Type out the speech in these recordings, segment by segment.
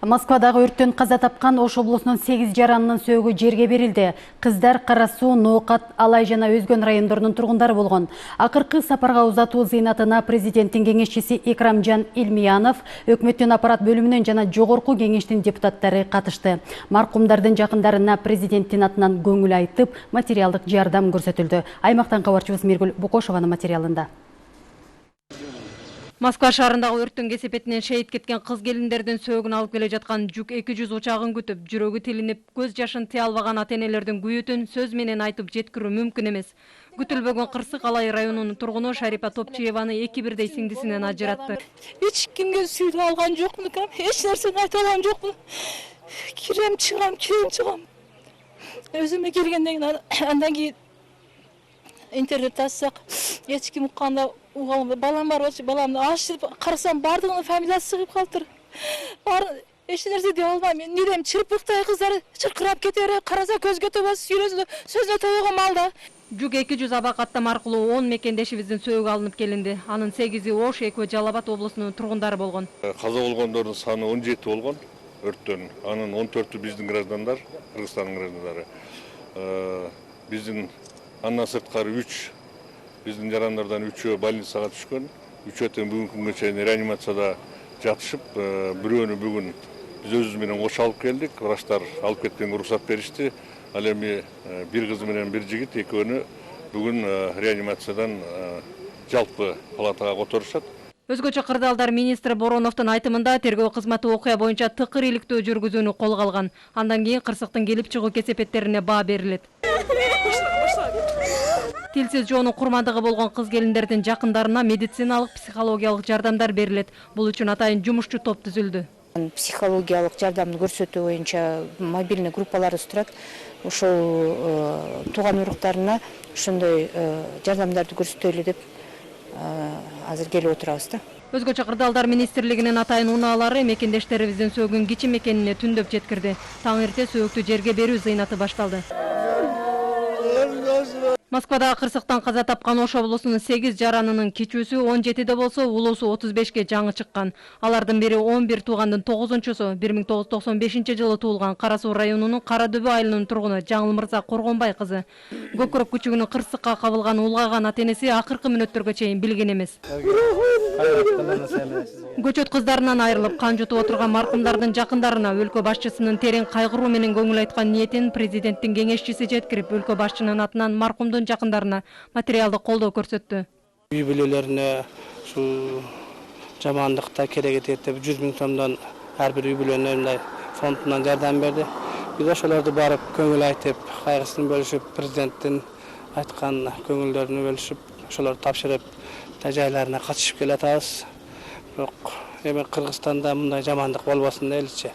Москвадагы өрттөн каза тапкан Ош облусунун 8 жаранынын сөөгү жерге берилди. Кыздар Кара Суу, Ноокат, Алай жана өзгөн райондорунун тургундары болгон. Акыркы сапарга узатуу зыйнатына президенттин кеңешчиси Икрамжан Илмиянов, өкмөттүн аппарат бөлүмүнөн жана жогорку кеңештин депутаттары катышты. Маркумдардын жакындарына президенттин атынан көңүл айтып, материалдык жардам көрсөтүлдү. Аймактан кабарчыбыз Миргүл Букошованын материалында. Москва шаарындагы өрттүн кесепетинен шейит кеткен кыз келиндердин сөөгүн алып келе жаткан жүк 200 учагын күтүп, жүрөгү тилинип, көз жашын тыя албаган ата-энелердин күйөтүн сөз менен айтып жеткирүү мүмкүн эмес. Күтүлбөгөн кырсык Алай районунун тургуну Шарипа Топчиеваны 2-бирдей сиңдисинен ажыратты. Эч кимге сүйүп алган жокмун, эч нерсени айта алган жокмун. Кирем чыгам. Өзүмө келгенден кийин андан кийин интернет ачсак, эч ким укканда угалым, балам бар болчу, баламды ачып карасам бардыгынын фамилиясы чыгып калыптыр. Эч нерсе дей албайм. Мен нирем чырпыктай кыздар чыркырап кетери, караса көзгө төбөс, сөзүнө төбөгөн малда. Жүк 200 аба каттам аркылуу 10 мекендешибиздин сөөгү алынып келинди. Анын 8-и Ош, 2 Жалал Абад облусунун тургундары болгон. Каза болгондордун саны 17 болгон өрттөн. Анын 14-ü биздин граждандар, Кыргызстандын граждандары. Биздин андан сырткары 3 биздин жарандардан 3-өө больницага түшкөн. 3-өө бүгүнкү күнгө чейин реанимацияда жатышып, бирөөнү бүгүн биз өзүбүз менен кош алып келдик. Врачтар алып кеткенге уруксат беришти. Ал эми бир кыз менен бир жигит экөөнү бүгүн реанимациядан жалпы палатага которушат. Өзгөчө кырдаалдар министри Бороновдун айтымында тергөө кызматы окуя боюнча тыкыр иликтөө жүргүзүүнү колго алган. Андан кийин кырсыктын келип чыгуу кесепеттерине баа берилет. Тилсиз жоонун курмандыгы болгон кыз келиндердин жакындарына медициналык, психологиялык жардамдар берилет. Бул үчүн атайын жумушчу топ түзүлдү. Психологиялык жардамды көрсөтүү боюнча мобильный группаларыбыз турат. Ошол тууган уруктарына ошондой жардамдарды көрсөтөлү деп азыр келип отурабыз да. Өзгөчө кырдаалдар министрлигинин атайын унаалары мекендештерибиздин сөөгүн кичим экенине түндөп жеткирди. Таң эрте сөөгүктү жерге берүү зыйнаты башталды. Москвада кырсыктан каза тапкан Ош облусунун 8 жаранынын кичүүсү 17-де болсо, улуусу 35-ке жаңы чыккан. Алардын бири 11 туугандын 9-чусу 1995-жылы туулган Кара Суу районунун Кара Дөбө айылынын тургуну Жаңыл Мырза Коргонбай кызы. Көкүрөк күчүгүнүн кырсыкка кабылган улгаган ата-энеси акыркы мүнөттөргө чейин билген эмес. Көчөт кыздарынан айрылып, кан жутуп отурган маркумдардын жакындарына өлкө башчысынын терең кайгыруу менен көңүл айткан ниетин президенттин кеңешчиси жеткирип, өлкө башчынын атынан маркумдун жакындарына материалдык колдоо көрсөттү. Үй бүлөлөрүнө ушул жамандыкта керек этет деп 100 000 сомдон ар бир үй бүлөнө мындай фондунан жардам берди. Биз ошолорду барып көңүл айтып, кайгысын бөлүшүп, президенттин айткан көңүлдөрүнү бөлүшүп, ошолорду тапшырып, жайларына катышып келатабыз. Бирок эми Кыргызстанда мындай жамандык болбосун дейличи.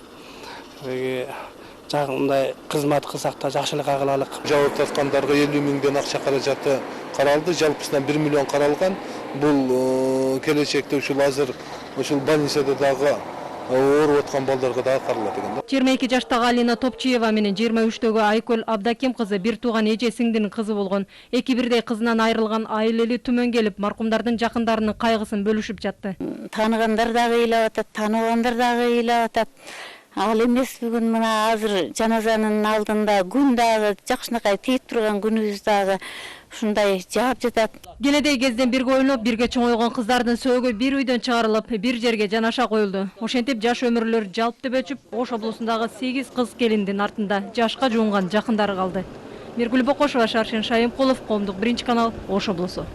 Мындай кызмат кылсак да жакшылыкка кылалык. Жауаптаткандарга 50 миңден акча каражаты каралды. Жалпысынан 1 миллион каралган. Бул келечекте ушул азыр ушул больницада дагы ооруп аткан балдарга дагы каралат экен да. 22 жаштагы Алина Топчиева менен 23-төгү Айкөл Абдаким кызы бир тууган эже сиңдинин кызы болгон. 2-бирдей кызынан айрылган айыл түмөн келип, маркумдардын жакындарынын кайгысын бөлүшүп жатты. Тааныгандар дагы ыйлап атат, тааныбагандар дагы ыйлап атат. Ал эмес бүгүн мына азыр жаназанын алдында күн дагы жакшынакай тийип турган күнүбүз дагы ушундай жаап жатат. Кенедей кезден бирге ойноп, бирге чоңойгон кыздардын сөөгү бир үйдөн чыгарылып, бир жерге жанаша коюлду. Ошентип жаш өмүрлөр жалп деп өчүп, Ош облусундагы 8 кыз келиндин артында жашка жуунган жакындары калды. Миргүл Бокошова, Шаршин Шайымкулов, Коомдук 1 канал, Ош облусу.